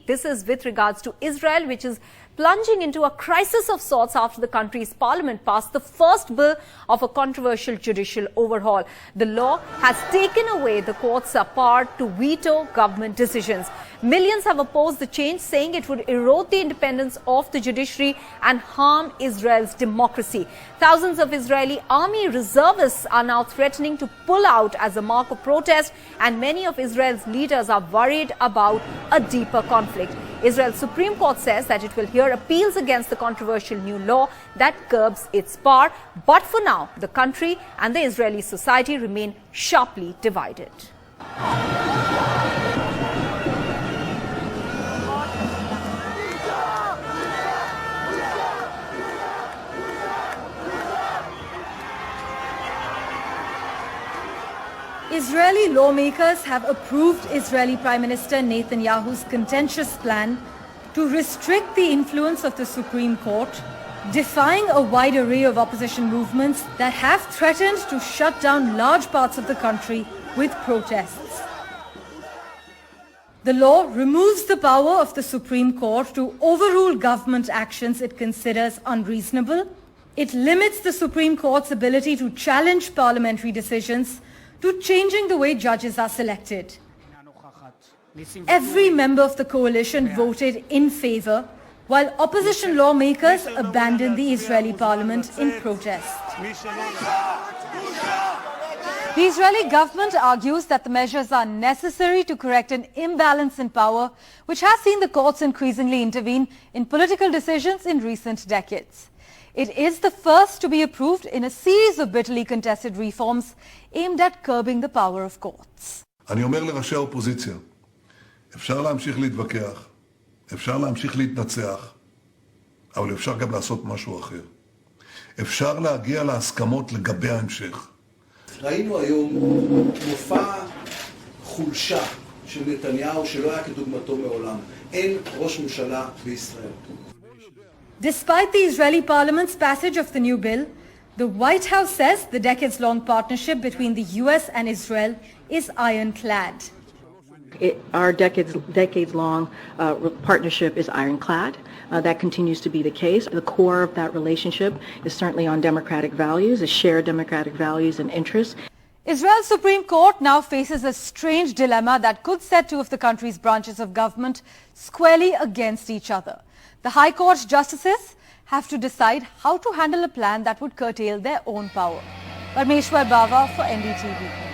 week. This is with regards to Israel, which is plunging into a crisis of sorts after the country's parliament passed the first bill of a controversial judicial overhaul. The law has taken away the court's power to veto government decisions. Millions have opposed the change, saying it would erode the independence of the judiciary and harm Israel's democracy. Thousands of Israeli army reservists are now threatening to pull out as a mark of protest, and many of Israel's leaders are worried about a deeper conflict. Israel's Supreme Court says that it will hear appeals against the controversial new law that curbs its power. But for now, the country and the Israeli society remain sharply divided. Israeli lawmakers have approved Israeli Prime Minister Netanyahu's contentious plan to restrict the influence of the Supreme Court, defying a wide array of opposition movements that have threatened to shut down large parts of the country with protests. The law removes the power of the Supreme Court to overrule government actions it considers unreasonable. It limits the Supreme Court's ability to challenge parliamentary decisions, to changing the way judges are selected. Every member of the coalition voted in favor, while opposition lawmakers abandoned the Israeli parliament in protest. The Israeli government argues that the measures are necessary to correct an imbalance in power, which has seen the courts increasingly intervene in political decisions in recent decades. It is the first to be approved in a series of bitterly contested reforms aimed at curbing the power of courts. אני אומר לראשי האופוזיציה, אפשר להמשיך להתווכח, אפשר להמשיך להתנצח, אבל אפשר גם לעשות משהו אחר. אפשר להגיע להסכמות לגבי ההמשך. ראינו היום מופע חולשה של נתניהו שלא היה כדוגמתו מעולם. אין ראש ממשלה בישראל. Despite the Israeli parliament's passage of the new bill, the White House says the decades-long partnership between the US and Israel is ironclad. Our decades-long partnership is ironclad. That continues to be the case. The core of that relationship is certainly on democratic values, a shared democratic values and interests. Israel's Supreme Court now faces a strange dilemma that could set two of the country's branches of government squarely against each other. The High Court justices have to decide how to handle a plan that would curtail their own power. Parmeshwar Bava for NDTV.